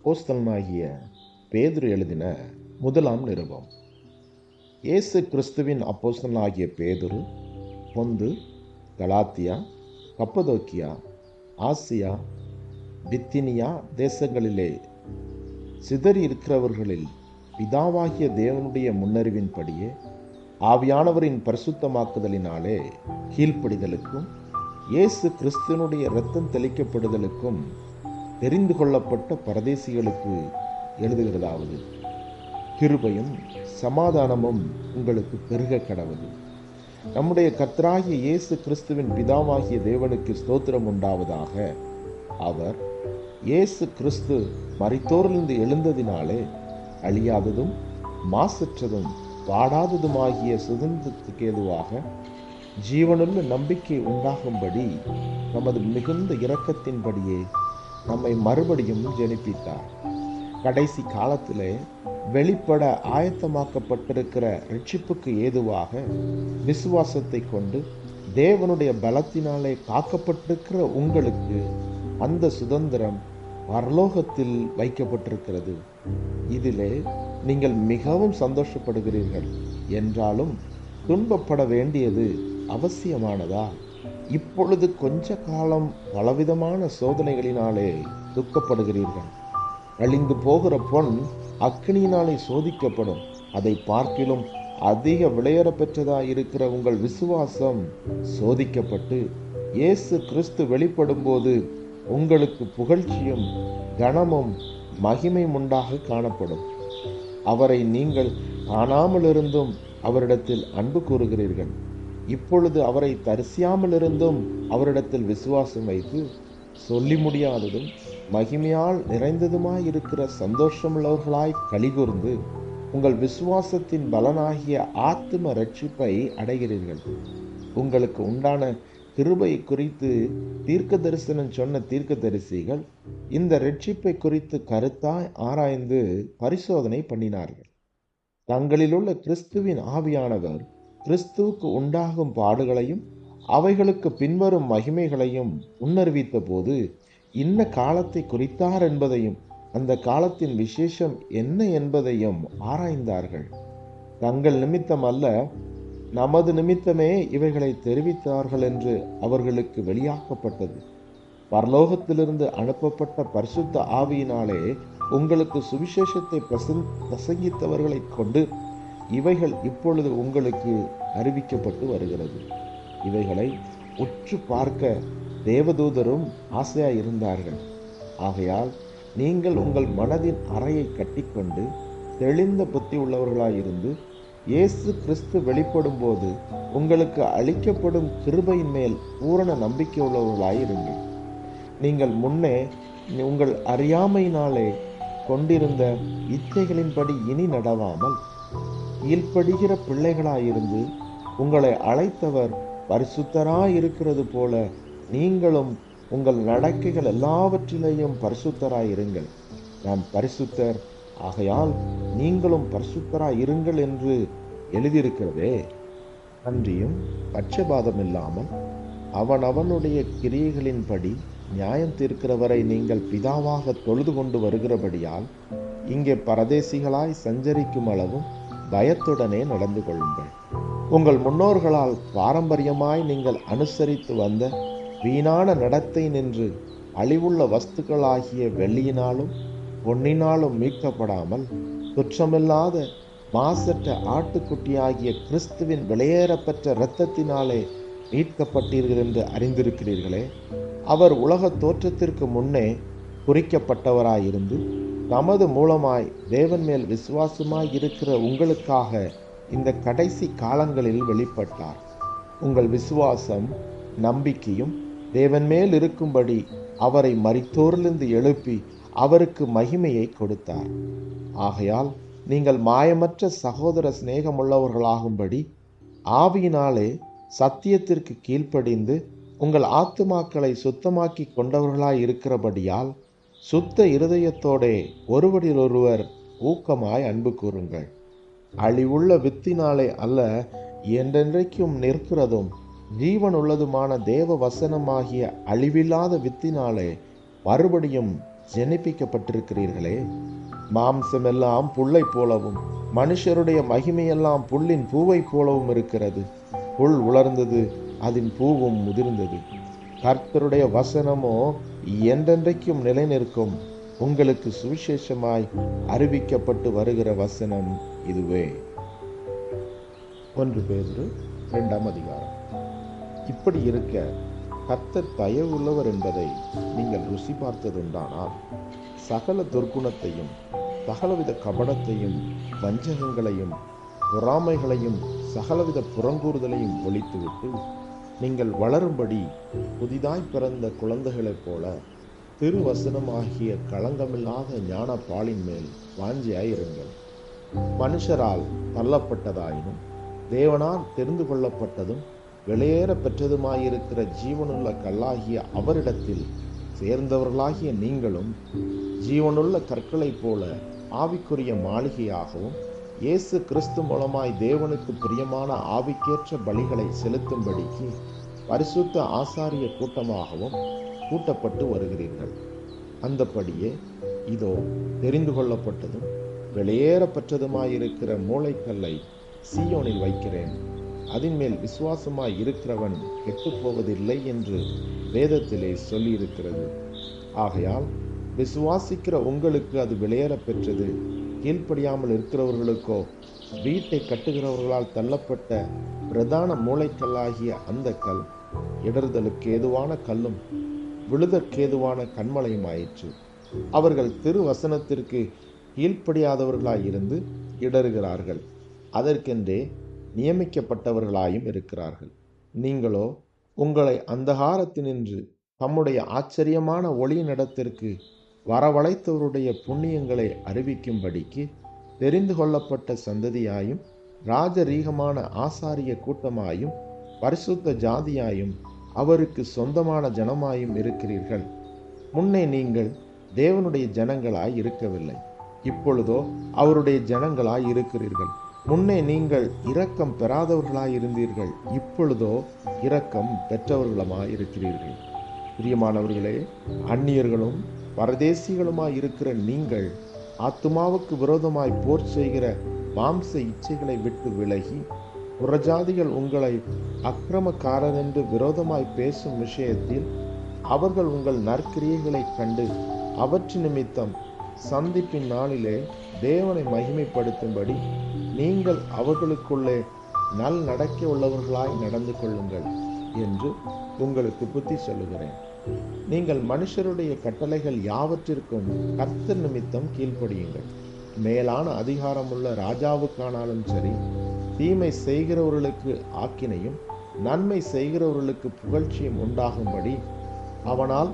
அப்போஸ்தலனாகிய பேதுரு எழுதின முதலாம் நிருபம். இயேசு கிறிஸ்துவின் அப்போஸ்தலனாகிய பேதுரு பொந்து, கலாத்தியா, கப்பதோக்கியா, ஆசியா, பித்தினியா தேசங்களிலே சிதறி இருக்கிறவர்களில் பிதாவாகிய தேவனுடைய முன்னறிவின்படியே ஆவியானவரின் பரிசுத்தமாக்குதலினாலே கீழ்ப்படிதலுக்கும் இயேசு கிறிஸ்துவனுடைய இரத்தம் தெளிக்கப்படுதலுக்கும் தெரிந்து கொள்ளப்பட்ட பரதேசிகளுக்கு எழுதுகிறதாவது: கிருபையும் சமாதானமும் உங்களுக்கு பெருக கடவது. நம்முடைய கர்த்தராகிய இயேசு கிறிஸ்துவின் பிதாவாகிய தேவனுக்கு ஸ்தோத்திரம் உண்டாவதாக. அவர் இயேசு கிறிஸ்து மரித்தோரிலிருந்து எழுந்ததினாலே அழியாததும் மாசற்றதும் வாடாததுமாகிய சுதந்திரத்துக்கு ஏதுவாக ஜீவனுள்ள நம்பிக்கை உண்டாகும்படி நமது மிகுந்த இரக்கத்தின்படியே நம்மை மறுபடியும் ஜெனிப்பித்தார். கடைசி காலத்திலே வெளிப்பட ஆயத்தமாக்கப்பட்டிருக்கிற ரட்சிப்புக்கு ஏதுவாக விசுவாசத்தை கொண்டு தேவனுடைய பலத்தினாலே காக்கப்பட்டிருக்கிற உங்களுக்கு அந்த சுதந்திரம் பரலோகத்தில் வைக்கப்பட்டிருக்கிறது. இதிலே நீங்கள் மிகவும் சந்தோஷப்படுகிறீர்கள். என்றாலும் துன்பப்பட வேண்டியது அவசியமானதா? இப்பொழுது கொஞ்ச காலம் பலவிதமான சோதனைகளினாலே துக்கப்படுகிறீர்கள். அழிந்து போகிற பொன் அக்கினியினாலே சோதிக்கப்படும். அதை பார்க்கிலும் அதிக விலையேற பெற்றதாயிருக்கிற உங்கள் விசுவாசம் சோதிக்கப்பட்டு இயேசு கிறிஸ்து வெளிப்படும் போது உங்களுக்கு புகழ்ச்சியும் கனமும் மகிமையும் உண்டாக காணப்படும். அவரை நீங்கள் காணாமலிருந்தும் அவரிடத்தில் அன்பு கூறுகிறீர்கள். இப்பொழுது அவரை தரிசியாமலிருந்தும் அவரிடத்தில் விசுவாசம் வைத்து சொல்லி முடியாததும் மகிமையால் நிறைந்ததுமாயிருக்கிற சந்தோஷமுள்ளவர்களாய் கலிகூர்ந்து உங்கள் விசுவாசத்தின் பலனாகிய ஆத்தும ரட்சிப்பை அடைகிறீர்கள். உங்களுக்கு உண்டான கிருபை குறித்து தீர்க்க தரிசனம் சொன்ன தீர்க்கதரிசிகள் இந்த ரட்சிப்பை குறித்து கருத்தாய் ஆராய்ந்து பரிசோதனை பண்ணினார்கள். தங்களிலுள்ள கிறிஸ்துவின் ஆவியானவர் கிறிஸ்துவுக்கு உண்டாகும் பாடுகளையும் அவைகளுக்கு பின்வரும் மகிமைகளையும் முன்னறிவித்த போது இன்ன காலத்தை குறித்தார் என்பதையும் அந்த காலத்தின் விசேஷம் என்ன என்பதையும் ஆராய்ந்தார்கள். தங்கள் நிமித்தம் அல்ல, நமது நிமித்தமே இவைகளை தெரிவித்தார்கள் என்று அவர்களுக்கு வெளியாக்கப்பட்டது. பரலோகத்திலிருந்து அனுப்பப்பட்ட பரிசுத்த ஆவியினாலே உங்களுக்கு சுவிசேஷத்தை பிரசங்கித்தவர்களை கொண்டு இவைகள் இப்பொழுது உங்களுக்கு அறிவிக்கப்பட்டு வருகிறது. இவைகளை உற்று பார்க்க தேவதூதரும் ஆசையாயிருந்தார்கள். ஆகையால் நீங்கள் உங்கள் மனதின் அறையை கட்டிக்கொண்டு தெளிந்த புத்தி உள்ளவர்களாயிருந்து இயேசு கிறிஸ்து வெளிப்படும் போது உங்களுக்கு அளிக்கப்படும் கிருபையின் மேல் பூரண நம்பிக்கை உள்ளவர்களாயிருங்கள். நீங்கள் முன்னே உங்கள் அறியாமையினாலே கொண்டிருந்த இச்சைகளின்படி இனி நடவாமல் கீழ்ப்படுகிற பிள்ளைகளாயிருந்து உங்களை அழைத்தவர் பரிசுத்தராயிருக்கிறது போல நீங்களும் உங்கள் நடக்கைகள் எல்லாவற்றிலேயும் பரிசுத்தராயிருங்கள். நான் பரிசுத்தர், ஆகையால் நீங்களும் பரிசுத்தராயிருங்கள் என்று எழுதியிருக்கிறதே. அன்றியும் பட்சபாதம் இல்லாமல் அவனவனுடைய கிரியைகளின்படி நியாயம் தீர்க்கிறவரை நீங்கள் பிதாவாக தொழுது கொண்டு வருகிறபடியால் இங்கே பரதேசிகளாய் சஞ்சரிக்கும் அளவும் பயத்துடனே நடந்து கொள்ளுங்கள். உங்கள் முன்னோர்களால் பாரம்பரியமாய் நீங்கள் அனுசரித்து வந்த வீணான நடத்தை நின்று அழிவுள்ள வஸ்துக்களாகிய வெள்ளியினாலும் பொன்னினாலும் மீட்கப்படாமல் குற்றமில்லாத மாசற்ற ஆட்டுக்குட்டியாகிய கிறிஸ்துவின் வெளியேறப்பெற்ற இரத்தத்தினாலே மீட்கப்பட்டீர்கள் என்று அறிந்திருக்கிறீர்களே. அவர் உலக தோற்றத்திற்கு முன்னே குறிக்கப்பட்டவராயிருந்து தமது மூலமாய் தேவன் மேல் விசுவாசமாய் இருக்கிற உங்களுக்காக இந்த கடைசி காலங்களில் வெளிப்பட்டார். உங்கள் விசுவாசம் நம்பிக்கையும் தேவன் மேல் இருக்கும்படி அவரை மரித்தோரிலிருந்து எழுப்பி அவருக்கு மகிமையை கொடுத்தார். ஆகையால் நீங்கள் மாயமற்ற சகோதர சிநேகமுள்ளவர்களாகும்படி ஆவியினாலே சத்தியத்திற்கு கீழ்ப்படிந்து உங்கள் ஆத்துமாக்களை சுத்தமாக்கி கொண்டவர்களாய் இருக்கிறபடியால் சுத்த இருதயத்தோடே ஒருவரிலொருவர் ஊக்கமாய் அன்பு கூறுங்கள். அழிவுள்ள வித்தினாலே அல்ல, என்றென்றைக்கும் நிற்கிறதும் ஜீவன் உள்ளதுமான தேவ வசனமாகிய அழிவில்லாத வித்தினாலே மறுபடியும் ஜெனிப்பிக்கப்பட்டிருக்கிறீர்களே. மாம்சமெல்லாம் புல்லை போலவும் மனுஷருடைய மகிமையெல்லாம் புல்லின் பூவை போலவும் இருக்கிறது. புல் உலர்ந்தது, அதன் பூவும் முதிர்ந்தது. கர்த்தருடைய வசனமோ என்றென்றைக்கும் நிலைநிற்கும். உங்களுக்கு சுவிசேஷமாய் அறிவிக்கப்பட்டு வருகிற வசனம் இதுவே. 1 பேதுரு 2ஆம் அதிகாரம். இப்படி இருக்க கர்த்தர் தயவுள்ளவர் என்பதை நீங்கள் ருசி பார்த்ததுண்டானால் சகல துர்க்குணத்தையும் சகலவித கபடத்தையும் வஞ்சகங்களையும் பொறாமைகளையும் சகலவித புறங்கூறுதலையும் ஒழித்துவிட்டு நீங்கள் வளரும்படி புதிதாய் பிறந்த குழந்தைகளைப் போல திருவசனமாகிய களங்கமில்லாத ஞான பாலின் மேல் வாஞ்சியாயிருங்கள். மனுஷரால் தள்ளப்பட்டதாயினும் தேவனால் தெரிந்து கொள்ளப்பட்டதும் வெளியேற பெற்றதுமாயிருக்கிற ஜீவனுள்ள கல்லாகிய அவரிடத்தில் சேர்ந்தவர்களாகிய நீங்களும் ஜீவனுள்ள கற்களைப் போல ஆவிக்குரிய மாளிகையாகவும் இயேசு கிறிஸ்து மூலமாய் தேவனுக்கு பிரியமான ஆவிக்கேற்ற பலிகளை செலுத்தும்படிக்கு பரிசுத்த ஆசாரிய கூட்டமாகவும் கூட்டப்பட்டு வருகிறீர்கள். அந்தபடியே இதோ தெரிந்து கொள்ளப்பட்டதும் வெளியேற பெற்றதுமாயிருக்கிற மூளைக்கல்லை சீயோனில் வைக்கிறேன். அதன் மேல் விசுவாசமாய் இருக்கிறவன் கெட்டுப்போவதில்லை என்று வேதத்திலே சொல்லியிருக்கிறது. ஆகையால் விசுவாசிக்கிற உங்களுக்கு அது வெளியேற பெற்றது. கீழ்ப்படியாமல் இருக்கிறவர்களுக்கோ வீட்டை கட்டுகிறவர்களால் தள்ளப்பட்ட பிரதான மூளைக்கல்லாகிய அந்த கல் இடறுதலுக்கு ஏதுவான கல்லும் விழுதற்கேதுவான கண்மலையுமாயிற்று. அவர்கள் திருவசனத்திற்கு கீழ்ப்படியாதவர்களாயிருந்து இடறுகிறார்கள். அதற்கென்றே நியமிக்கப்பட்டவர்களாயும் இருக்கிறார்கள். நீங்களோ உங்களை அந்தகாரத்தினின்று தம்முடைய ஆச்சரியமான ஒளியினிடத்திற்கு வரவழைத்தவருடைய புண்ணியங்களை அறிவிக்கும்படிக்கு தெரிந்து கொள்ளப்பட்ட சந்ததியாயும் ராஜரீகமான ஆசாரிய கூட்டமாயும் பரிசுத்த ஜாதியாயும் அவருக்கு சொந்தமான ஜனமாயும் இருக்கிறீர்கள். முன்னே நீங்கள் தேவனுடைய ஜனங்களாய் இருக்கவில்லை, இப்பொழுதோ அவருடைய ஜனங்களாய் இருக்கிறீர்கள். முன்னே நீங்கள் இரக்கம் பெறாதவர்களாயிருந்தீர்கள், இப்பொழுதோ இரக்கம் பெற்றவர்களுமாய் இருக்கிறீர்கள். பிரியமானவர்களே, அந்நியர்களும் பரதேசிகளுமாய் இருக்கிற நீங்கள் ஆத்துமாவுக்கு விரோதமாய் போர் செய்கிற மாம்ச இச்சைகளை விட்டு விலகி, புறஜாதிகள் உங்களை அக்கிரமக்காரர் என்று விரோதமாய் பேசும் விஷயத்தில் அவர்கள் உங்கள் நற்கிரியைகளைக் கண்டு அவற்றின் நிமித்தம் சந்திப்பின் நாளிலே தேவனை மகிமைப்படுத்தும்படி நீங்கள் அவர்களுக்குள்ளே நல் நடக்க உள்ளவர்களாய் நடந்து கொள்ளுங்கள் என்று உங்களுக்கு புத்தி சொல்லுகிறேன். நீங்கள் மனுஷருடைய கட்டளைகள் யாவற்றிற்கும் கர்த்தர் நிமித்தம் கீழ்ப்படியுங்கள். மேலான அதிகாரமுள்ள ராஜாவுக்கானாலும் சரி, தீமை செய்கிறவர்களுக்கு ஆக்கினையும் நன்மை செய்கிறவர்களுக்கு புகழ்ச்சியும் உண்டாகும்படி அவனால்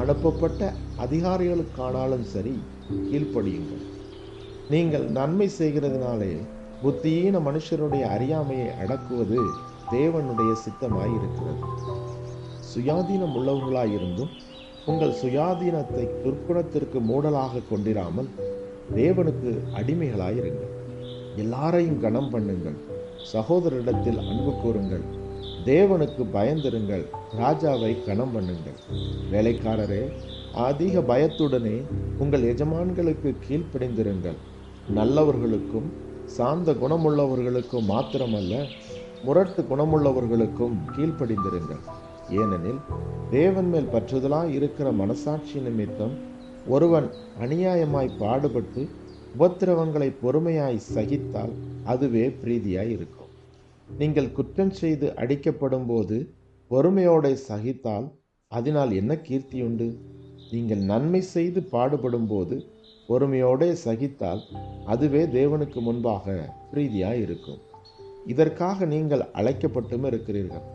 அனுப்பப்பட்ட அதிகாரிகளுக்கானாலும் சரி கீழ்ப்படியுங்கள். நீங்கள் நன்மை செய்கிறதுனாலே புத்தியீன மனுஷருடைய அறியாமையை அடக்குவது தேவனுடைய சித்தமாய் இருக்கிறது. சுயாதீனம் உள்ளவர்களாயிருந்தும் உங்கள் சுயாதீனத்தை துர்க்குணத்திற்கு மூடலாக கொண்டிராமல் தேவனுக்கு அடிமைகளாயிருங்கள். எல்லாரையும் கனம் பண்ணுங்கள், சகோதரிடத்தில் அன்பு கூறுங்கள், தேவனுக்கு பயந்திருங்கள், ராஜாவை கனம் பண்ணுங்கள். வேலைக்காரரே, அதிக பயத்துடனே உங்கள் எஜமான்களுக்கு கீழ்ப்படிந்திருங்கள். நல்லவர்களுக்கும் சாந்த குணமுள்ளவர்களுக்கும் மாத்திரமல்ல, முரட்டு குணமுள்ளவர்களுக்கும் கீழ்ப்படிந்திருங்கள். ஏனெனில் தேவன் மேல் பற்றுதலாய் இருக்கிற மனசாட்சி நிமித்தம் ஒருவன் அநியாயமாய் பாடுபட்டு உபத்திரவங்களை பொறுமையாய் சகித்தால் அதுவே பிரீதியாய் இருக்கும். நீங்கள் குற்றம் செய்து அடிக்கப்படும் போது பொறுமையோடு சகித்தால் அதனால் என்ன கீர்த்தியுண்டு? நீங்கள் நன்மை செய்து பாடுபடும் போது பொறுமையோடு சகித்தால் அதுவே தேவனுக்கு முன்பாக பிரீதியாய் இருக்கும். இதற்காக நீங்கள் அழைக்கப்பட்டும் இருக்கிறீர்கள்.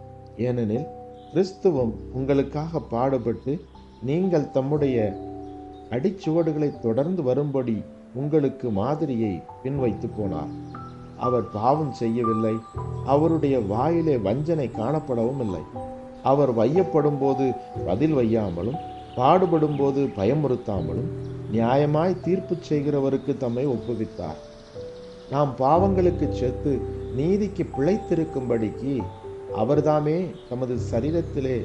ஏனெனில் கிறிஸ்துவும் உங்களுக்காக பாடுபட்டு நீங்கள் தம்முடைய அடிச்சுவடுகளை தொடர்ந்து வரும்படி உங்களுக்கு மாதிரியை பின்வைத்து போனார். அவர் பாவம் செய்யவில்லை, அவருடைய வாயிலே வஞ்சனை காணப்படவும் இல்லை. அவர் வையப்படும் போது பதில் வையாமலும் பாடுபடும் போது பயமுறுத்தாமலும் நியாயமாய் தீர்ப்பு செய்கிறவருக்கு தம்மை ஒப்புவித்தார். நாம் பாவங்களுக்கு செத்து நீதிக்கு பிழைத்திருக்கும்படிக்கு அவர்தாமே தமது சரீரத்திலே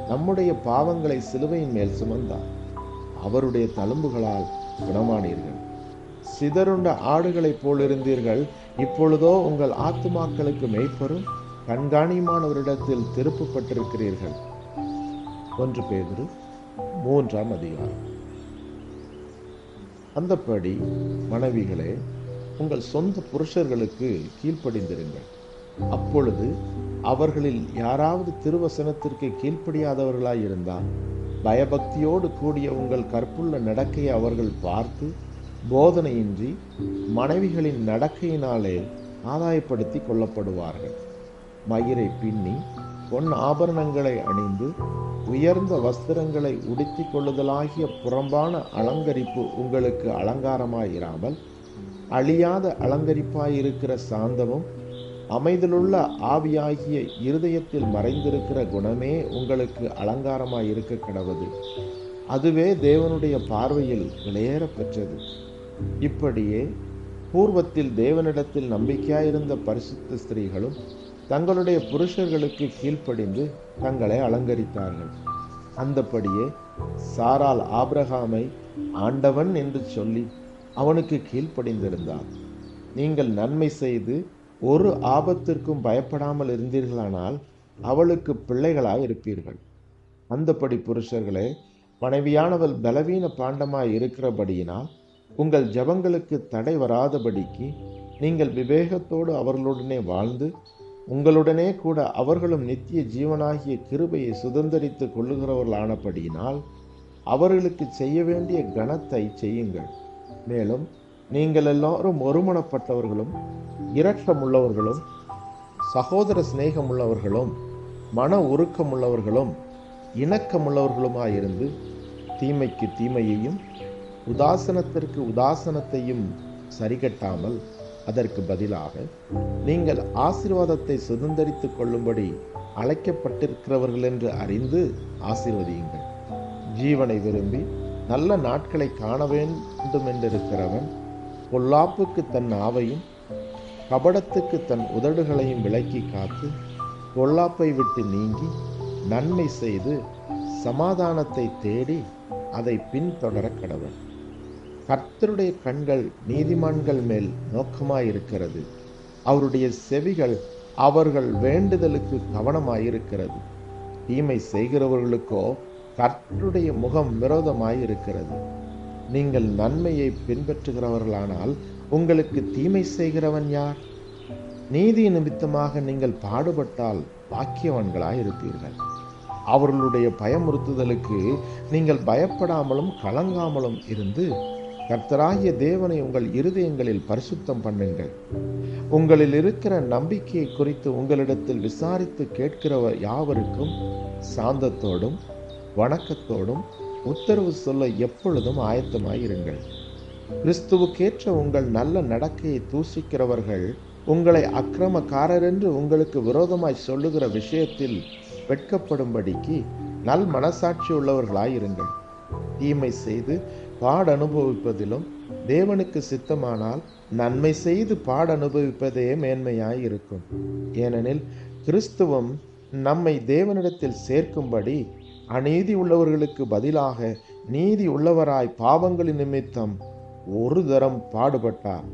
நம்முடைய பாவங்களை சிலுவையின் மேல் சுமந்தார். அவருடைய தழும்புகளால் குணமானீர்கள். சிதறுண்ட ஆடுகளைப் போலிருந்தீர்கள், இப்பொழுதோ உங்கள் ஆத்துமாக்களுக்கு மெய்ப்பரும் கண்காணியுமானவரிடத்தில் திருப்பப்பட்டிருக்கிறீர்கள். 1 பேதுரு 3ஆம் அதிகாரம். அந்தப்படி மனைவிகளே, உங்கள் சொந்த புருஷர்களுக்கு கீழ்ப்படிந்திருங்கள். அப்பொழுது அவர்களில் யாராவது திருவசனத்திற்கு கீழ்ப்படியாதவர்களாயிருந்தால் பயபக்தியோடு கூடிய உங்கள் கற்புள்ள நடக்கையை அவர்கள் பார்த்து போதனையின்றி மனைவிகளின் நடக்கையினாலே ஆதாயப்படுத்தி கொள்ளப்படுவார்கள். மயிரை பின்னி பொன் ஆபரணங்களை அணிந்து உயர்ந்த வஸ்திரங்களை உடுத்திக் கொள்ளுதலாகிய புறம்பான அலங்கரிப்பு உங்களுக்கு அலங்காரமாயிராமல் அழியாத அலங்கரிப்பாயிருக்கிற சாந்தமும் அமைதலுள்ள ஆவியாகிய இருதயத்தில் மறைந்திருக்கிற குணமே உங்களுக்கு அலங்காரமாயிருக்க கடவது. அதுவே தேவனுடைய பார்வையில் விலையேற பெற்றது. இப்படியே பூர்வத்தில் தேவனிடத்தில் நம்பிக்கையாயிருந்த பரிசுத்த ஸ்திரீகளும் தங்களுடைய புருஷர்களுக்கு கீழ்ப்படிந்து தங்களை அலங்கரித்தார்கள். அந்தப்படியே சாராள் ஆபிரகாமை ஆண்டவன் என்று சொல்லி அவனுக்கு கீழ்ப்படிந்திருந்தார். நீங்கள் நன்மை செய்து ஒரு ஆபத்திற்கும் பயப்படாமல் இருந்தீர்களானால் அவளுக்கு பிள்ளைகளாய் இருப்பீர்கள். அந்தப்படி புருஷர்களே, மனைவியானவள் பலவீன பாண்டமாய் இருக்கிறபடியினால் உங்கள் ஜெபங்களுக்கு தடை வராதபடிக்கு நீங்கள் விவேகத்தோடு அவர்களுடனே வாழ்ந்து உங்களுடனே கூட அவர்களும் நித்திய ஜீவனாகிய கிருபையை சுதந்தரித்து கொள்ளுகிறவர்களானபடியினால் அவர்களுக்கு செய்ய வேண்டிய கனத்தை செய்யுங்கள். மேலும் நீங்கள் எல்லாரும் ஒருமனப்பட்டவர்களும் இரக்கமுள்ளவர்களும் சகோதர சிநேகமுள்ளவர்களும் மன உருக்கமுள்ளவர்களும் இணக்கமுள்ளவர்களுமாயிருந்து தீமைக்கு தீமையையும் உதாசனத்திற்கு உதாசனத்தையும் சரிகட்டாமல் அதற்கு பதிலாக நீங்கள் ஆசீர்வாதத்தை சுதந்தரித்துக் கொள்ளும்படி அழைக்கப்பட்டிருக்கிறவர்கள் என்று அறிந்து ஆசீர்வதியுங்கள். ஜீவனை விரும்பி நல்ல நாட்களை காண வேண்டும் என்றிருக்கிறவன் பொல்லாப்புக்கு தன் நாவையும் கபடத்துக்கு தன் உதடுகளையும் விலக்கி காத்து பொல்லாப்பை விட்டு நீங்கி நன்மை செய்து சமாதானத்தை தேடி அதை பின்தொடர கடவன். கர்த்தருடைய கண்கள் நீதிமான்கள் மேல் நோக்கமாயிருக்கிறது, அவருடைய செவிகள் அவர்கள் வேண்டுதலுக்கு கவனமாயிருக்கிறது. தீமை செய்கிறவர்களுக்கோ கர்த்தருடைய முகம் விரோதமாயிருக்கிறது. நீங்கள் நன்மையை பின்பற்றுகிறவர்களானால் உங்களுக்கு தீமை செய்கிறவன் யார்? நீதி நிமித்தமாக நீங்கள் பாடுபட்டால் பாக்கியவான்களாயிருப்பீர்கள். அவர்களுடைய பயமுறுத்துதலுக்கு நீங்கள் பயப்படாமலும் கலங்காமலும் இருந்து கர்த்தராகிய தேவனை உங்கள் இருதயங்களில் பரிசுத்தம் பண்ணுங்கள். உங்களில் இருக்கிற நம்பிக்கையை குறித்து உங்களிடத்தில் விசாரித்து கேட்கிறவர் யாவருக்கும் சாந்தத்தோடும் வணக்கத்தோடும் உத்தரவு சொல்ல எப்பொழுதும் ஆயத்தமாயிருங்கள். கிறிஸ்துவுக்கேற்ற உங்கள் நல்ல நடக்கையை தூசிக்கிறவர்கள் உங்களை அக்கிரமக்காரர் என்று உங்களுக்கு விரோதமாய் சொல்லுகிற விஷயத்தில் வெட்கப்படும்படிக்கு நல் மனசாட்சி உள்ளவர்களாயிருங்கள். தீமை செய்து பாட அனுபவிப்பதிலும் தேவனுக்கு சித்தமானால் நன்மை செய்து பாட அனுபவிப்பதே மேன்மையாய் இருக்கும். ஏனெனில் கிறிஸ்துவும் நம்மை தேவனிடத்தில் சேர்க்கும்படி அநீதி உள்ளவர்களுக்கு பதிலாக நீதி உள்ளவராய் பாவங்களின் நிமித்தம் ஒரு தரம் பாடுபட்டார்.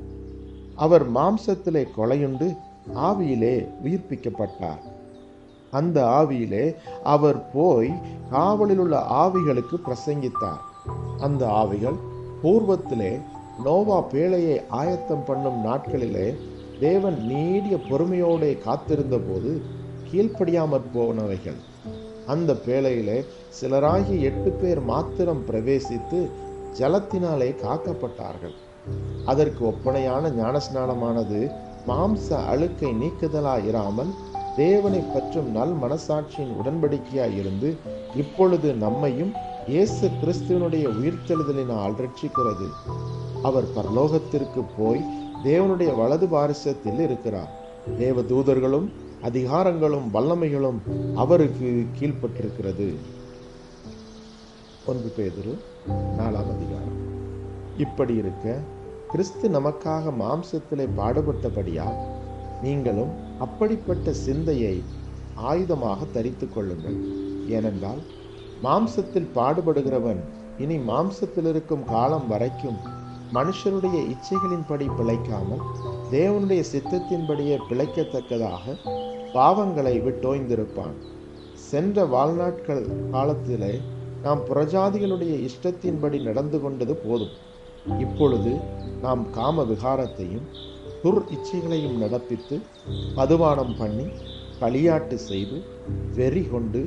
அவர் மாம்சத்திலே கொலையுண்டு ஆவியிலே உயிர்ப்பிக்கப்பட்டார். அந்த ஆவியிலே அவர் போய் காவலில் உள்ள ஆவிகளுக்கு பிரசங்கித்தார். அந்த ஆவிகள் பூர்வத்திலே நோவா பேழையை ஆயத்தம் பண்ணும் நாட்களிலே தேவன் நீடிய பொறுமையோடு காத்திருந்த போது கீழ்ப்படியாமற் போனவைகள். அந்த பேழையிலே சிலராகி 8 பேர் மாத்திரம் பிரவேசித்து ஜலத்தினாலே காக்கப்பட்டார்கள். அதற்கு ஒப்பனையான ஞானஸ்நானமானது மாம்ச அழுக்கை நீக்குதலாயிராமல் தேவனை பற்றும் நல் மனசாட்சியின் உடன்படிக்கையாயிருந்து இப்பொழுது நம்மையும் இயேசு கிறிஸ்துவனுடைய உயிர்த்தெழுதலினால் ரட்சிக்கிறது. அவர் பரலோகத்திற்கு போய் தேவனுடைய வலது பாரிசத்தில் இருக்கிறார். தேவ தூதர்களும் அதிகாரங்களும் வல்லமைகளும் அவருக்கு கீழ்ப்பட்டிருக்கிறது. 1 பேதுரு 4ஆம் அதிகாரம். இப்படி இருக்க கிறிஸ்து நமக்காக மாம்சத்திலே பாடுபட்டபடியால் நீங்களும் அப்படிப்பட்ட சிந்தையை ஆயுதமாக தரித்து கொள்ளுங்கள். ஏனென்றால் மாம்சத்தில் பாடுபடுகிறவன் இனி மாம்சத்தில் இருக்கும் காலம் வரைக்கும் மனுஷருடைய இச்சைகளின்படி பிழைக்காமல் தேவனுடைய சித்தத்தின்படியே பிழைக்கத்தக்கதாக பாவங்களை விட்டோய்ந்திருப்பான். சென்ற வாழ்நாட்கள் காலத்திலே நாம் புறஜாதிகளுடைய இஷ்டத்தின்படி நடந்து கொண்டது போதும். இப்பொழுது நாம் காம விகாரத்தையும் துர் இச்சைகளையும் நடப்பித்து மதுபானம் பண்ணி களியாட்டு செய்து வெறி கொண்டு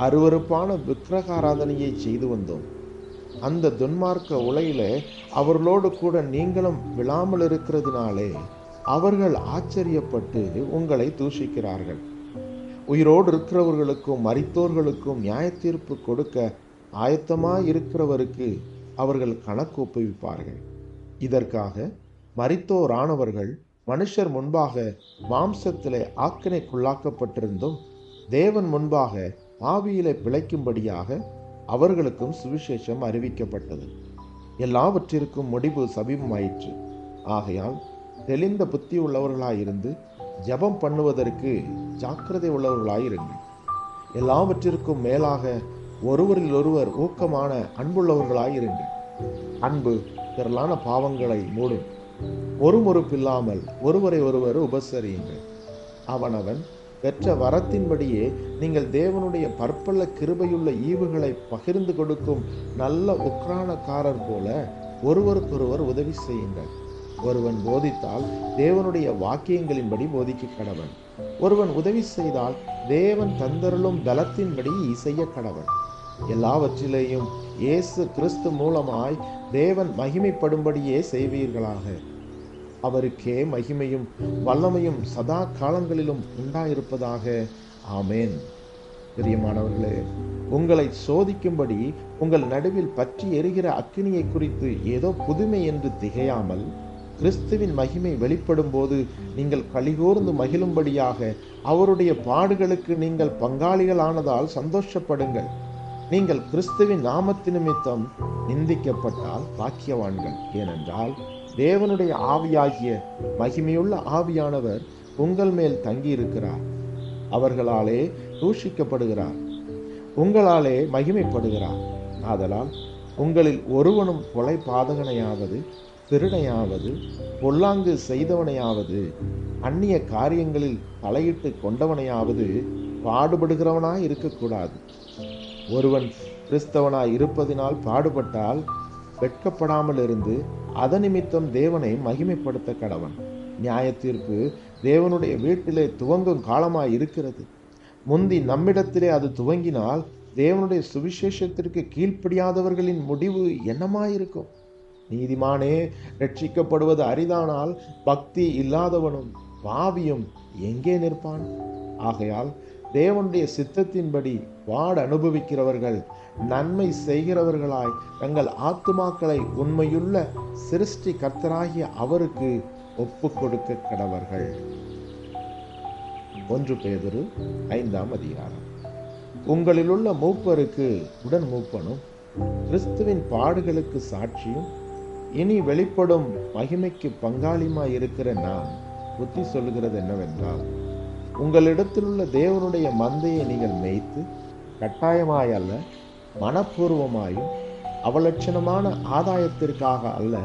அருவருப்பான விக்கிரகாராதனையை செய்து வந்தோம். அந்த துன்மார்க்க உலையிலே அவர்களோடு கூட நீங்களும் விழாமல் இருக்கிறதுனாலே அவர்கள் ஆச்சரியப்பட்டு உங்களை தூஷிக்கிறார்கள். உயிரோடு இருக்கிறவர்களுக்கும் மரித்தோர்களுக்கும் நியாய தீர்ப்பு கொடுக்க ஆயத்தமாய் இருக்கிறவருக்கு அவர்கள் கணக்கு ஒப்புவிப்பார்கள். இதற்காக மரித்தோரானவர்கள் மனுஷர் முன்பாக மாம்சத்திலே ஆக்கினைக்குள்ளாக்கப்பட்டிருந்தும் தேவன் முன்பாக ஆவியிலே பிழைக்கும்படியாக அவர்களுக்கும் சுவிசேஷம் அறிவிக்கப்பட்டது. எல்லாவற்றிற்கும் முடிவு சமீபமாயிற்று. ஆகையால் தெளிந்த புத்தி உள்ளவர்களாயிருந்து ஜெபம் பண்ணுவதற்கு ஜாக்கிரதை உள்ளவர்களாயிருங்கள். எல்லாவற்றிற்கும் மேலாக ஒருவரில் ஒருவர் ஊக்கமான அன்புள்ளவர்களாயிருங்கள். அன்பு திரளான பாவங்களை மூடும். ஒருமுறுப்பில்லாமல் ஒருவரை ஒருவர் உபசரியுங்கள். அவனவன் பெற்ற வரத்தின்படியே நீங்கள் தேவனுடைய பற்பல கிருபையுள்ள ஈவுகளை பகிர்ந்து கொடுக்கும் நல்ல உக்ரானக்காரர் போல ஒருவருக்கொருவர் உதவி செய்யுங்கள். ஒருவன் போதித்தால் தேவனுடைய வாக்கியங்களின்படி போதிக்க கடவன். ஒருவன் உதவி செய்தால் தேவன் தந்தருளும் பலத்தின்படி செய்ய கடவன். எல்லாவற்றிலேயும் இயேசு கிறிஸ்து மூலமாய் தேவன் மகிமைப்படும்படியே செய்வீர்களாக. அவருக்கே மகிமையும் வல்லமையும் சதா காலங்களிலும் உண்டாயிருப்பதாக. ஆமேன். பிரியமானவர்களே, உங்களை சோதிக்கும்படி உங்கள் நடுவில் பற்றி எரிகிற அக்கினியை குறித்து ஏதோ புதுமை என்று திகையாமல் கிறிஸ்துவின் மகிமை வெளிப்படும் போது நீங்கள் களிகூர்ந்து மகிழும்படியாக அவருடைய பாடுகளுக்கு நீங்கள் பங்காளிகளானதால் சந்தோஷப்படுங்கள். நீங்கள் கிறிஸ்துவின் நாமத்து நிமித்தம் நிந்திக்கப்பட்டால் பாக்கியவான்கள். ஏனென்றால் தேவனுடைய ஆவியாகிய மகிமையுள்ள ஆவியானவர் உங்கள் மேல் தங்கியிருக்கிறார். அவர்களாலே தூஷிக்கப்படுகிறார், உங்களாலே மகிமைப்படுகிறார். ஆதலால் உங்களில் ஒருவனும் கொலை பாதகனையாவது திருடையாவது பொல்லாங்கு செய்தவனையாவது அந்நிய காரியங்களில் தலையிட்டு கொண்டவனையாவது பாடுபடுகிறவனாய் இருக்கக்கூடாது. ஒருவன் கிறிஸ்தவனாய் இருப்பதினால் பாடுபட்டால் வெட்கப்படாமல் இருந்து அதன் நிமித்தம் தேவனை மகிமைப்படுத்த கடவன். நியாய தீர்ப்பு தேவனுடைய வீட்டிலே துவங்கும் காலமாய் இருக்கிறது. முந்தி நம்மிடத்திலே அது துவங்கினால் தேவனுடைய சுவிசேஷத்திற்கு கீழ்ப்படியாதவர்களின் முடிவு என்னமாயிருக்கும்? நீதிமானே ரட்சிக்கப்படுவது அரிதானால் பக்தி இல்லாதவனும் பாவியும் எங்கே நிற்பான்? ஆகையால் தேவனுடைய சித்தத்தின்படி பாட அனுபவிக்கிறவர்கள் நன்மை செய்கிறவர்களாய் தங்கள் ஆத்துமாக்களை உண்மையுள்ள சிருஷ்டி கர்த்தராகிய அவருக்கு ஒப்பு கொடுக்க கடவர்கள். 1 பேதுரு 5ஆம் அதிகாரம். உங்களிலுள்ள மூப்பருக்கு உடன் மூப்பனும் கிறிஸ்துவின் பாடுகளுக்கு சாட்சியும் இனி வெளிப்படும் மகிமைக்கு பங்காளியுமாய் இருக்கிற நான் புத்தி சொல்லுகிறது என்னவென்றால், உங்களிடத்தில் உள்ள தேவனுடைய மந்தையை நீங்கள் மேய்த்து கட்டாயமாய் அல்ல, மனப்பூர்வமாயும் அவலட்சணமான ஆதாயத்திற்காக அல்ல,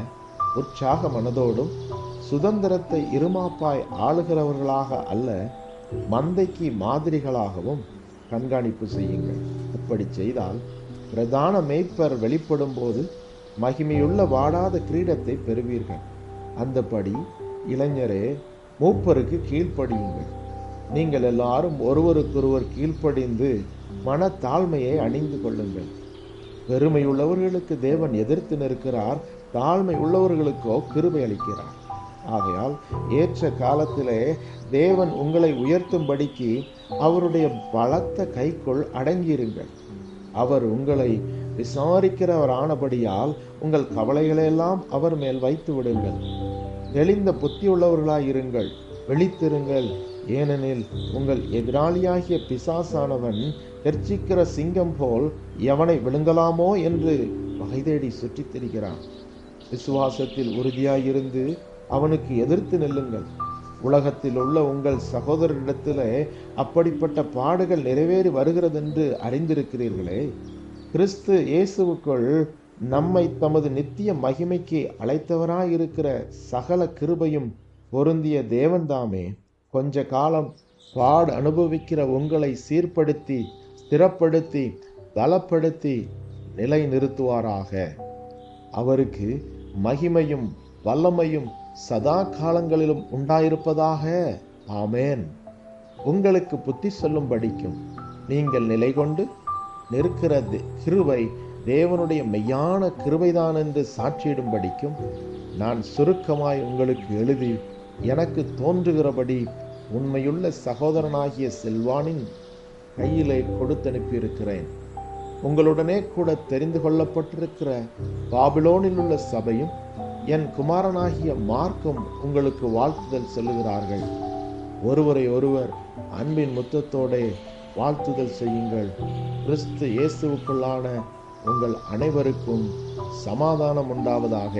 உற்சாக மனதோடும் சுதந்திரத்தை இருமாப்பாய் ஆளுகிறவர்களாக அல்ல, மந்தைக்கு மாதிரிகளாகவும் கண்காணிப்பு செய்யுங்கள். அப்படி செய்தால் பிரதான மேய்ப்பர் வெளிப்படும் போது மகிமையுள்ள வாடாத கிரீடத்தை பெறுவீர்கள். அந்தபடி இளைஞரே, மூப்பருக்கு கீழ்ப்படியுங்கள். நீங்கள் எல்லாரும் ஒருவருக்கொருவர் கீழ்ப்படிந்து மனத்தாழ்மையை அணிந்து கொள்ளுங்கள். பெருமை உள்ளவர்களுக்கு தேவன் எதிர்த்து நிற்கிறார், தாழ்மை உள்ளவர்களுக்கோ கிருபை அளிக்கிறார். ஆகையால் ஏற்ற காலத்திலே தேவன் உங்களை உயர்த்தும்படிக்கு அவருடைய பலத்த கைக்குள் அடங்கியிருங்கள். அவர் உங்களை விசாரிக்கிறவரானபடியால் உங்கள் கவலைகளெல்லாம் அவர் மேல் வைத்து விடுங்கள். தெளிந்த புத்தியுள்ளவர்களாயிருங்கள், விழித்திருங்கள். ஏனெனில் உங்கள் எதிராளியாகிய பிசாசானவன் கெர்ச்சிக்கிற சிங்கம் போல் எவனை விழுங்கலாமோ என்று வகை தேடி சுற்றித் திரிகிறான். விசுவாசத்தில் உறுதியாயிருந்து அவனுக்கு எதிர்த்து நில்லுங்கள். உலகத்தில் உள்ள உங்கள் சகோதரரிடத்திலே அப்படிப்பட்ட பாடுகள் நிறைவேறி வருகிறதென்று அறிந்திருக்கிறீர்களே. கிறிஸ்து இயேசுவுக்குள் நம்மை தமது நித்திய மகிமைக்கு அழைத்தவராயிருக்கிற சகல கிருபையும் பொருந்திய தேவன்தாமே கொஞ்ச காலம் பாடு அனுபவிக்கிற உங்களை சீர்படுத்தி, ஸ்திரப்படுத்தி, பலப்படுத்தி நிலை நிறுத்துவாராக. அவருக்கு மகிமையும் வல்லமையும் சதா காலங்களிலும் உண்டாயிருப்பதாக. ஆமேன். உங்களுக்கு புத்தி சொல்லும்படிக்கும் நீங்கள் நிலை கொண்டு நிற்கிற கிருபை தேவனுடைய மெய்யான கிருபைதான் என்று சாட்சியிடும்படிக்கும் நான் சுருக்கமாய் உங்களுக்கு எழுதி எனக்கு தோன்றுகிறபடி உண்மையுள்ள சகோதரனாகிய செல்வானின் கையிலே கொடுத்தனுப்பியிருக்கிறேன். உங்களுடனே கூட தெரிந்து கொள்ளப்பட்டிருக்கிற பாபிலோனில் உள்ள சபையும் என் குமாரனாகிய மார்க்கும் உங்களுக்கு வாழ்த்துதல் சொல்லுகிறார்கள். ஒருவரை ஒருவர் அன்பின் முத்தத்தோட வாழ்த்துதல் செய்யுங்கள். கிறிஸ்து இயேசுவுக்குள்ளான உங்கள் அனைவருக்கும் சமாதானம் உண்டாவதாக.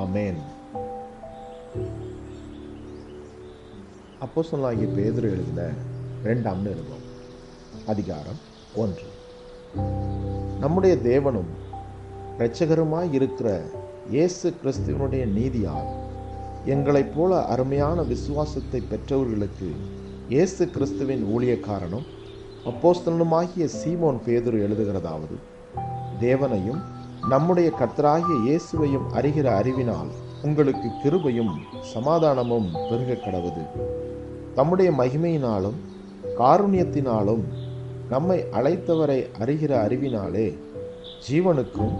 ஆமேன். அப்போஸ்தலனாகிய பேதுரு எழுதின 2ஆம் நிருபம், அதிகாரம் 1. நம்முடைய தேவனும் இரட்சகருமாய் இருக்கிற இயேசு கிறிஸ்துவனுடைய நீதியால் எங்களைப் போல அருமையான விசுவாசத்தை பெற்றவர்களுக்கு இயேசு கிறிஸ்துவின் ஊழியக்காரனும் அப்போஸ்தலனுமாகிய சீமோன் பேதுரு எழுதுகிறதாவது: தேவனையும் நம்முடைய கர்த்தராகிய இயேசுவையும் அறிகிற அறிவினால் உங்களுக்கு கிருபையும் சமாதானமும் பெருக கடவுது. தம்முடைய மகிமையினாலும் காருண்யத்தினாலும் நம்மை அழைத்தவரை அறிகிற அறிவினாலே ஜீவனுக்கும்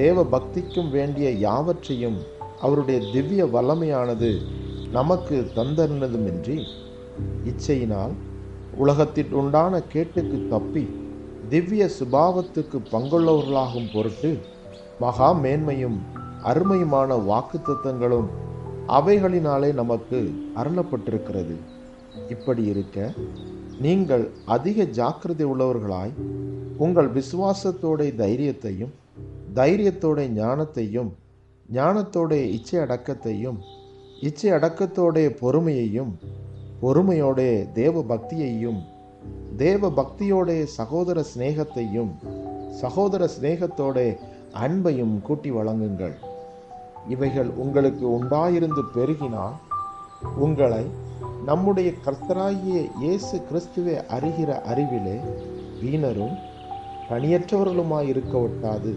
தேவ பக்திக்கும் வேண்டிய யாவற்றையும் அவருடைய திவ்ய வல்லமையானது நமக்கு தந்தறினதுமின்றி இச்சையினால் உலகத்தில் உண்டான கேட்டுக்கு தப்பி திவ்ய சுபாவத்துக்கு பங்குள்ளவர்களாகும் பொருட்டு மகா மேன்மையும் அருமையுமான வாக்குத்தத்தங்களும் அவைகளினாலே நமக்கு அருளப்பட்டிருக்கிறது. இப்படி இருக்க நீங்கள் அதிக ஜாக்கிரதை உள்ளவர்களாய் உங்கள் விசுவாசத்தோட தைரியத்தையும், தைரியத்தோட ஞானத்தையும், ஞானத்தோட இச்சை அடக்கத்தையும், இச்சை அடக்கத்தோட பொறுமையையும், பொறுமையோட தேவ பக்தியையும், தேவ பக்தியோட சகோதர சிநேகத்தையும், சகோதர சிநேகத்தோட அன்பையும் கூட்டி வழங்குங்கள். இவைகள் உங்களுக்கு உண்டாயிருந்து பெருகினால் உங்களை நம்முடைய கர்த்தராகிய இயேசு கிறிஸ்துவை அறிகிற அறிவிலே வீணரும் பணியற்றவர்களுமாயிருக்க ஒட்டாது.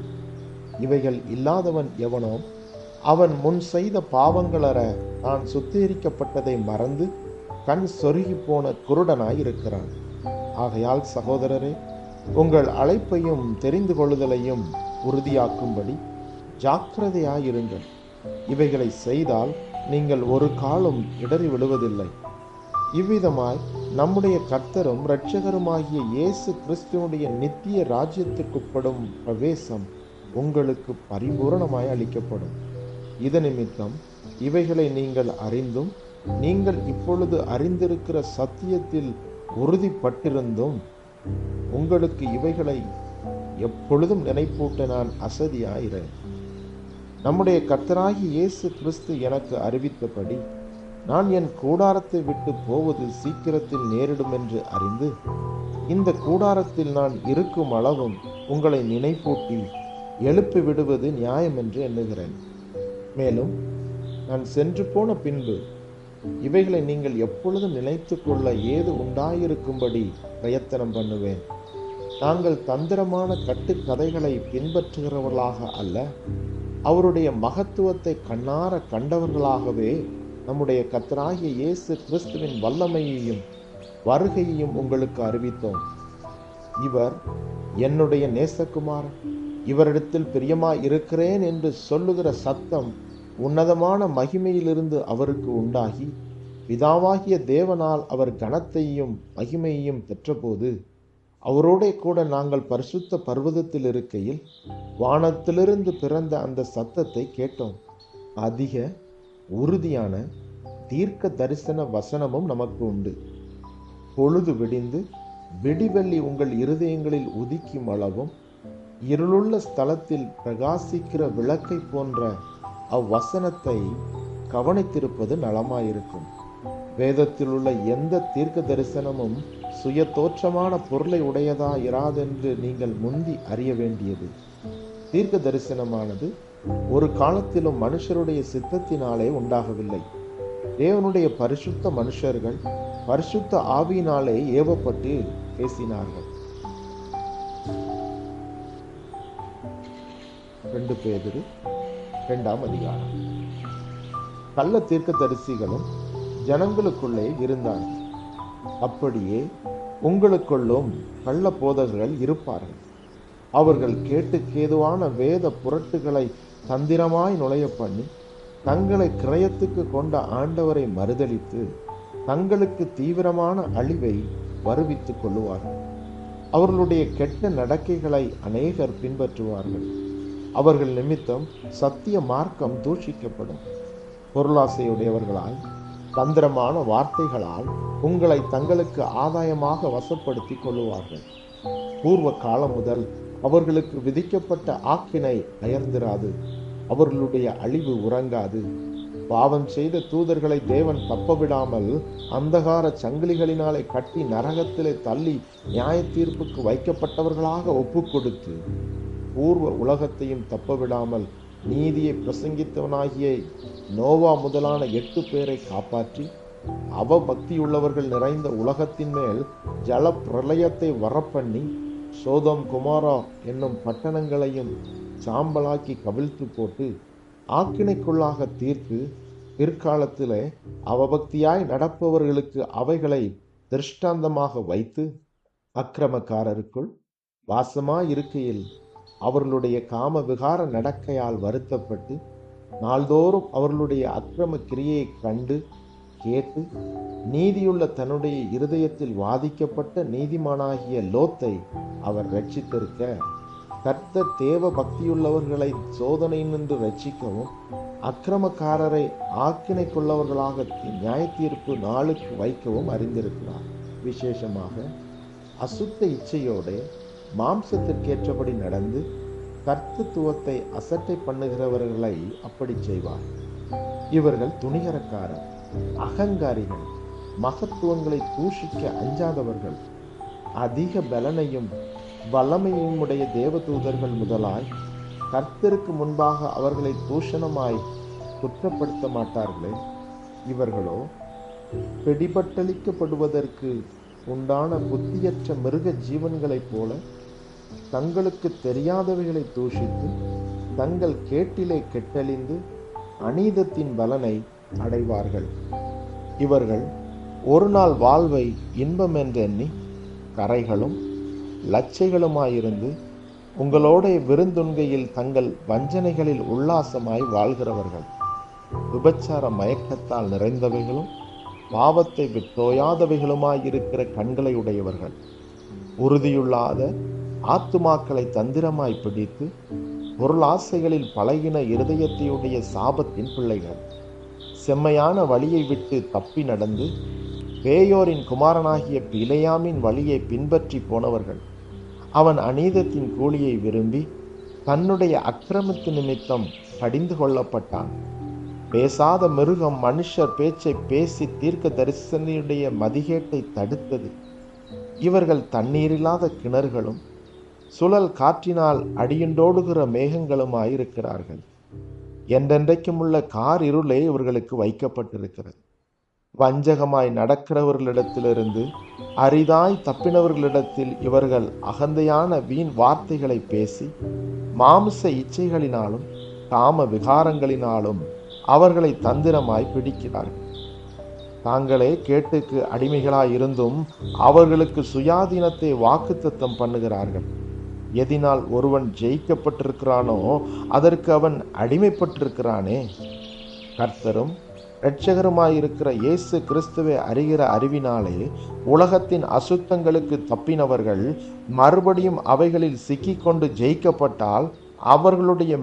இவைகள் இல்லாதவன் எவனோ அவன் முன் செய்த பாவங்களற தான் சுத்திகரிக்கப்பட்டதை மறந்து கண் சொருகி போன குருடனாய் இருக்கிறான். ஆகையால் சகோதரரே, உங்கள் அழைப்பையும் தெரிந்து கொள்ளுதலையும் உறுதியாக்கும்படி ஜாக்கிரதையாயிருங்கள். இவைகளை செய்தால் நீங்கள் ஒரு காலம் இடறி விடுவதில்லை. இவ்விதமாய் நம்முடைய கர்த்தரும் இரட்சகருமாகிய இயேசு கிறிஸ்துவனுடைய நித்திய ராஜ்யத்திற்குட்படும் பிரவேசம் உங்களுக்கு பரிபூரணமாய் அளிக்கப்படும். இது நிமித்தம் இவைகளை நீங்கள் அறிந்தும் நீங்கள் இப்பொழுது அறிந்திருக்கிற சத்தியத்தில் உறுதிப்பட்டிருந்தும் உங்களுக்கு இவைகளை எப்பொழுதும் நினைப்பூட்ட நான் அசதியாயிறேன். நம்முடைய கர்த்தராகிய இயேசு கிறிஸ்து எனக்கு அறிவித்தபடி நான் என் கூடாரத்தை விட்டு போவது சீக்கிரத்தில் நேரிடும் என்று அறிந்து இந்த கூடாரத்தில் நான் இருக்கும் அளவும் உங்களை நினைப்பூட்டி எழுப்பி விடுவது நியாயம் என்று எண்ணுகிறேன். மேலும் நான் சென்று போன பின்பு இவைகளை நீங்கள் எப்பொழுதும் நினைத்து கொள்ள ஏது உண்டாயிருக்கும்படி பிரயத்தனம் பண்ணுவேன். நாங்கள் தந்திரமான கட்டுக்கதைகளை பின்பற்றுகிறவர்களாக அல்ல, அவருடைய மகத்துவத்தை கண்ணார கண்டவர்களாகவே நம்முடைய கர்த்தராகிய இயேசு கிறிஸ்துவின் வல்லமையையும் வருகையையும் உங்களுக்கு அறிவித்தோம். இவர் என்னுடைய நேசகுமாரன், இவரிடத்தில் பிரியமாய் இருக்கிறேன் என்று சொல்லுகிற சத்தம் உன்னதமான மகிமையிலிருந்து அவருக்கு உண்டாகி பிதாவாகிய தேவனால் அவர் கனத்தையும் மகிமையையும் பெற்றபோது அவரோட கூட நாங்கள் பரிசுத்த பர்வதத்தில் இருக்கையில் வானத்திலிருந்து பிறந்த அந்த சத்தத்தை கேட்டோம். அதிக உறுதியான தீர்க்க தரிசன வசனமும் நமக்கு உண்டு. பொழுது விடிந்து விடிவெள்ளி உங்கள் இருதயங்களில் உதிக்கும் அளவும் இருளுள்ள ஸ்தலத்தில் பிரகாசிக்கிற விளக்கை போன்ற அவ்வசனத்தை கவனித்திருப்பது நலமாயிருக்கும். வேதத்தில் உள்ள எந்த தீர்க்க தரிசனமும் சுய தோற்றமான பொருளை உடையதா இராதென்று நீங்கள் முந்தி அறிய வேண்டியது. தீர்க்க தரிசனமானது ஒரு காலத்திலும் மனுஷருடைய சித்தத்தினாலே உண்டாகவில்லை. தேவனுடைய பரிசுத்த மனுஷர்கள் பரிசுத்த ஆவியினாலே ஏவப்பட்டு பேசினார்கள். 2 பேதுரு 2ஆம் அதிகாரம். கள்ள தீர்க்கதரிசிகளும் ஜனங்களுக்குள்ளே இருந்தார்கள். அப்படியே உங்களுக்குள்ளும் கள்ள போதகர்கள் இருப்பார்கள். அவர்கள் கேட்டுக்கேதுவான வேத புரட்டுகளை தந்திரமாய் நுழைய பண்ணி தங்களை கிரயத்துக்கு கொண்ட ஆண்டவரை மறுதலித்து தங்களுக்கு தீவிரமான அழிவை வருவித்துக் கொள்ளுவார்கள். அவர்களுடைய கெட்ட நடக்கைகளை அநேகர் பின்பற்றுவார்கள். அவர்கள் நிமித்தம் சத்திய மார்க்கம் தூஷிக்கப்படும். பொருளாசையுடையவர்களாய் தந்திரமான வார்த்தைகளால் உங்களை தங்களுக்கு ஆதாயமாக வசப்படுத்தி கொள்ளுவார்கள். பூர்வ காலம் முதல் அவர்களுக்கு விதிக்கப்பட்ட ஆக்கினை அயர்ந்திராது. அவர்களுடைய அழிவு உறங்காது. பாவம் செய்த தூதர்களை தேவன் தப்பவிடாமல் அந்தகார சங்கிலிகளினாலே கட்டி நரகத்திலே தள்ளி நியாய தீர்ப்புக்கு வைக்கப்பட்டவர்களாக ஒப்பு கொடுத்து பூர்வ உலகத்தையும் தப்பவிடாமல் நீதியை பிரசங்கித்தவனாகிய நோவா முதலான 8 பேரை காப்பாற்றி அவபக்தியுள்ளவர்கள் நிறைந்த உலகத்தின் மேல் ஜல பிரளயத்தை வரப்பண்ணி சோதோம் குமாரா என்னும் பட்டணங்களையும் சாம்பலாக்கி கவிழ்த்து போட்டு ஆக்கினைக்குள்ளாக தீர்த்து பிற்காலத்திலே அவபக்தியாய் நடப்பவர்களுக்கு அவைகளை திருஷ்டாந்தமாக வைத்து அக்கிரமக்காரருக்குள் வாசமாயிருக்கையில் அவர்களுடைய காம விகார நடக்கையால் வருத்தப்பட்டு நாள்தோறும் அவர்களுடைய அக்கிரம கிரியை கண்டு கேட்டு நீதியுள்ள தன்னுடைய இருதயத்தில் வாதிக்கப்பட்ட நீதிமானாகிய லோத்தை அவர் ரட்சித்திருக்க கர்த்தர் தேவ பக்தியுள்ளவர்களை சோதனையினின்று ரட்சிக்கவும் அக்கிரமக்காரரை ஆக்கினைக்குள்ளவர்களாக நியாய தீர்ப்பு நாளுக்கு வைக்கவும் அறிந்திருக்கிறார். விசேஷமாக அசுத்த இச்சையோட மாம்சத்திற்கேற்றபடி நடந்து கர்த்தத்துவத்தை அசட்டை பண்ணுகிறவர்களை அப்படி செய்வார். இவர்கள் துணிகரக்காரர், அகங்காரிகள், மகத்துவங்களை தூஷிக்க அஞ்சாதவர்கள், அதிக பலனையும் வல்லமையும் உடைய தேவதூதர்கள் முதலாய் கர்த்தருக்கு முன்பாக அவர்களை தூஷணமாய் குற்றப்படுத்த மாட்டார்களே. இவர்களோ பிடிபட்டளிக்கப்படுவதற்கு உண்டான புத்தியற்ற மிருக ஜீவன்களைப் போல தங்களுக்கு தெரியாதவைகளை தூஷித்து தங்கள் கேட்டிலே கெட்டழிந்து அநீதத்தின் பலனை அடைவார்கள். இவர்கள் ஒரு நாள் வாழ்வை இன்பம் என்றெண்ணி கரைகளும் லட்சைகளுமாயிருந்து உங்களோட விருந்துண்கையில் தங்கள் வஞ்சனைகளில் உல்லாசமாய் வாழ்கிறவர்கள். விபச்சார மயக்கத்தால் நிறைந்தவைகளும் பாவத்தை விட்டோயாதவைகளுமாயிருக்கிற கண்களை உடையவர்கள். உறுதியுள்ளாத ஆத்துமாக்களை தந்திரமாய் பிடித்து பொருளாசைகளில் பழகின இருதயத்தையுடைய சாபத்தின் பிள்ளைகள். செம்மையான வழியை விட்டு தப்பி நடந்து பேயோரின் குமாரனாகிய பிலேயாமின் வழியை பின்பற்றி போனவர்கள். அவன் அநீதத்தின் கூலியை விரும்பி தன்னுடைய அக்கிரமத்து நிமித்தம் கடிந்து கொள்ளப்பட்டான். பேசாத மிருகம் மனுஷர் பேச்சை பேசி தீர்க்க தரிசனியுடைய மதிகேட்டை தடுத்தது. இவர்கள் தண்ணீரில்லாத கிணறுகளும் சுழல் காற்றினால் அடியுண்டோடுகிற மேகங்களுமாயிருக்கிறார்கள். என்றென்றைக்கும் உள்ள கார் இருளே இவர்களுக்கு வைக்கப்பட்டிருக்கிறது. வஞ்சகமாய் நடக்கிறவர்களிடத்திலிருந்து அரிதாய் தப்பினவர்களிடத்தில் இவர்கள் அகந்தையான வீண் வார்த்தைகளை பேசி மாம்ச இச்சைகளினாலும் காம விகாரங்களினாலும் அவர்களை தந்திரமாய் பிடிக்கிறார்கள். தாங்களே கேட்டுக்கு அடிமைகளாய் இருந்தும் அவர்களுக்கு சுயாதீனத்தை வாக்குத்தத்தம் பண்ணுகிறார்கள். எதினால் ஒருவன் ஜெயிக்கப்பட்டிருக்கிறானோ அதற்கு அவன் அடிமைப்பட்டிருக்கிறானே. கர்த்தரும் இரட்சகருமாயிருக்கிற இயேசு கிறிஸ்துவை அறிகிற அறிவினாலே உலகத்தின் அசுத்தங்களுக்கு தப்பினவர்கள் மறுபடியும் அவைகளில் சிக்கிக்கொண்டு ஜெயிக்கப்பட்டால் அவர்களுடைய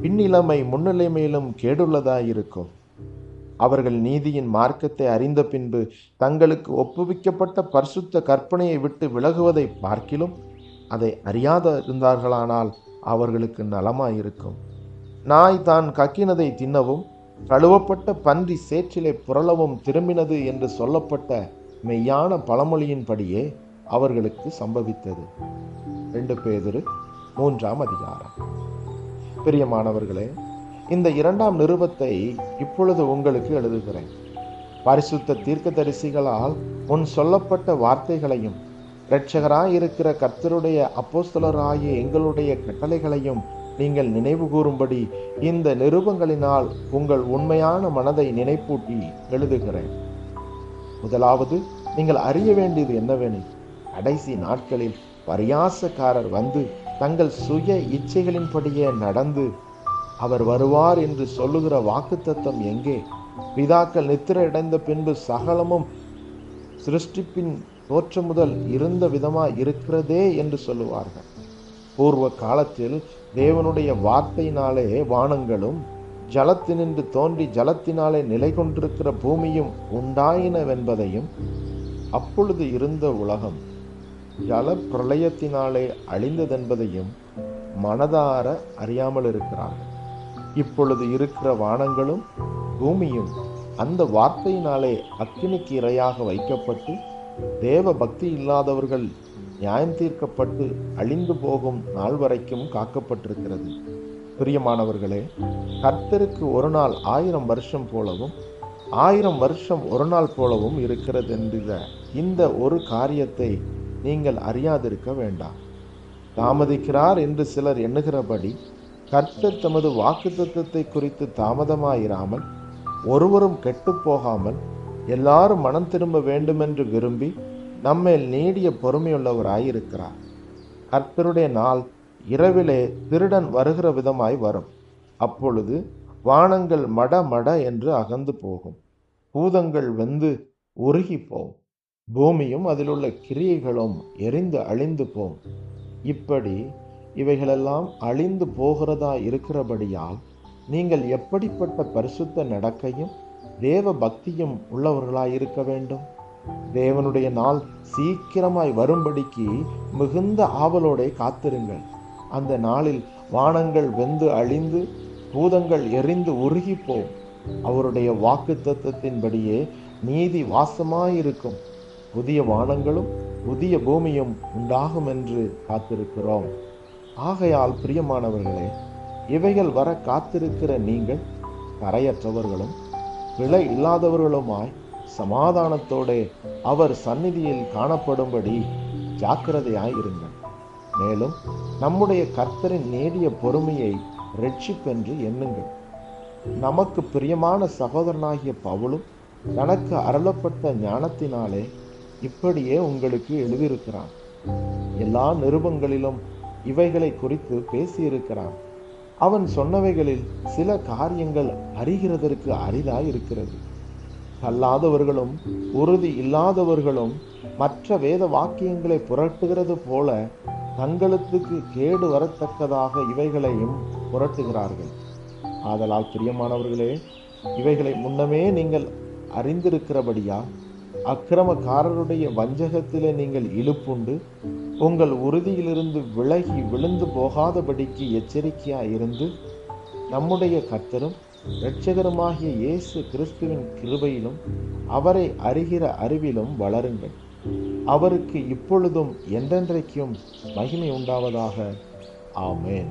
பின்னிலைமை முன்னிலைமையிலும் கேடுள்ளதாயிருக்கும். அவர்கள் நீதியின் மார்க்கத்தை அறிந்த பின்பு தங்களுக்கு ஒப்புவிக்கப்பட்ட பரிசுத்த கற்பனையை விட்டு விலகுவதை பார்க்கிலும் அதை அறியாத இருந்தார்களானால் அவர்களுக்கு நலமாயிருக்கும். நாய் தான் கக்கினதை தின்னவும் கழுவப்பட்ட பன்றி சேற்றிலே புரளவும் திரும்பினது என்று சொல்லப்பட்ட மெய்யான பழமொழியின்படியே அவர்களுக்கு சம்பவித்தது. 2 பேதுரு 3ஆம் அதிகாரம். பிரியமானவர்களே, இந்த 2ஆம் நிருபத்தை இப்பொழுது உங்களுக்கு எழுதுகிறேன். பரிசுத்த தீர்க்கதரிசிகளால் முன் சொல்லப்பட்ட வார்த்தைகளையும் இரட்சகராயிருக்கிற கர்த்தருடைய அப்போஸ்தலராகிய எங்களுடைய கட்டளைகளையும் நீங்கள் நினைவு கூறும்படி இந்த நிருபங்களினால் உங்கள் உண்மையான மனதை நினைப்பூட்டி எழுதுகிறேன். முதலாவது நீங்கள் அறிய வேண்டியது என்னவெனில், கடைசி நாட்களில் பரியாசக்காரர் வந்து தங்கள் சுய இச்சைகளின்படியே நடந்து அவர் வருவார் என்று சொல்லுகிற வாக்குத்தத்தம் எங்கே? பிதாக்கள் நித்திரை அடைந்த பின்பு சகலமும் சிருஷ்டிப்பின் தோற்றம் முதல் இருந்த விதமாய் இருக்கிறதே என்று சொல்லுவார்கள். பூர்வ காலத்தில் தேவனுடைய வார்த்தையினாலே வானங்களும் ஜலத்தினின்று தோன்றி ஜலத்தினாலே நிலை கொண்டிருக்கிற பூமியும் உண்டாயினவென்பதையும், அப்பொழுது இருந்த உலகம் ஜல பிரளயத்தினாலே அழிந்ததென்பதையும் மனதார அறியாமல் இருக்கிறார்கள். இப்பொழுது இருக்கிற வானங்களும் பூமியும் அந்த வார்த்தையினாலே அக்கினிக்கு இரையாக வைக்கப்பட்டு தேவ பக்தி இல்லாதவர்கள் நியாயம் தீர்க்கப்பட்டு அழிந்து போகும் நாள் வரைக்கும் காக்கப்பட்டிருக்கிறது. பிரியமானவர்களே, கர்த்தருக்கு ஒரு நாள் 1000 வருஷம் போலவும் 1000 வருஷம் ஒரு நாள் போலவும் இருக்கிறது என்கிற இந்த ஒரு காரியத்தை நீங்கள் அறியாதிருக்க வேண்டாம். தாமதிக்கிறார் என்று சிலர் எண்ணுகிறபடி கர்த்தர் தமது வாக்குத்தத்தத்தை குறித்து தாமதமாயிராமல், ஒருவரும் கெட்டு போகாமல் எல்லாரும் மனம் திரும்ப வேண்டுமென்று விரும்பி நம்மேல் நீடிய பொறுமையுள்ளவராயிருக்கிறார். கர்த்தருடைய நாள் இரவிலே திருடன் வருகிற விதமாய் வரும். அப்பொழுது வானங்கள் மட மட என்று அகந்து போகும், பூதங்கள் வெந்து உருகி போம், பூமியும் அதிலுள்ள கிரியைகளும் எரிந்து அழிந்து போம். இப்படி இவைகளெல்லாம் அழிந்து போகிறதா இருக்கிறபடியால் நீங்கள் எப்படிப்பட்ட பரிசுத்த நடக்கையும் தேவ பக்தியும் உள்ளவர்களாயிருக்க வேண்டும். தேவனுடைய நாள் சீக்கிரமாய் வரும்படிக்கு மிகுந்த ஆவலோടെ காத்திருங்கள். அந்த நாளில் வானங்கள் வெந்து அழிந்து பூதங்கள் எரிந்து உருகி போம். அவருடைய வாக்குத்தத்தத்தின்படியே நீதி வாசமாயிருக்கும். புதிய வானங்களும் புதிய பூமியும் உண்டாகும் என்று காத்திருக்கிறோம். ஆகையால் பிரியமானவர்களே, இவைகள் வர காத்திருக்கிற நீங்கள் கரையற்றவர்களும் பிழை இல்லாதவர்களுமாய் சமாதானத்தோടെ அவர் சந்நிதியில் காணப்படும்படி ஜாக்கிரதையாயிருங்கள். மேலும் நம்முடைய கர்த்தரின் நீடிய பொறுமையை இரட்சிப்பென்று எண்ணுங்கள். நமக்கு பிரியமான சகோதரனாகிய பவுலும் தனக்கு அருளப்பட்ட ஞானத்தினாலே இப்படியே உங்களுக்கு எழுதியிருக்கிறான். எல்லா நிருபங்களிலும் இவைகளை குறித்து பேசியிருக்கிறான். அவன் சொன்னவைகளில் சில காரியங்கள் அறிகிறதற்கு அரிதாய் இருக்கிறது. கல்லாதவர்களும் உறுதி இல்லாதவர்களும் மற்ற வேத வாக்கியங்களை புரட்டுகிறது போல தங்களுக்கு கேடு வரத்தக்கதாக இவைகளையும் புரட்டுகிறார்கள். ஆதலால் பிரியமானவர்களே, இவைகளை முன்னமே நீங்கள் அறிந்திருக்கிறபடியா அக்கிரமக்காரருடைய வஞ்சகத்திலே நீங்கள் இழுப்புண்டு உங்கள் உறுதியிலிருந்து விலகி விழுந்து போகாதபடிக்கு எச்சரிக்கையாயிருந்து நம்முடைய கர்த்தரும் இரட்சகருமாகிய இயேசு கிறிஸ்துவின் கிருபையிலும் அவரை அறிகிற அறிவிலும் வளருங்கள். அவருக்கு இப்பொழுதும் என்றென்றைக்கும் மகிமை உண்டாவதாக. ஆமென்.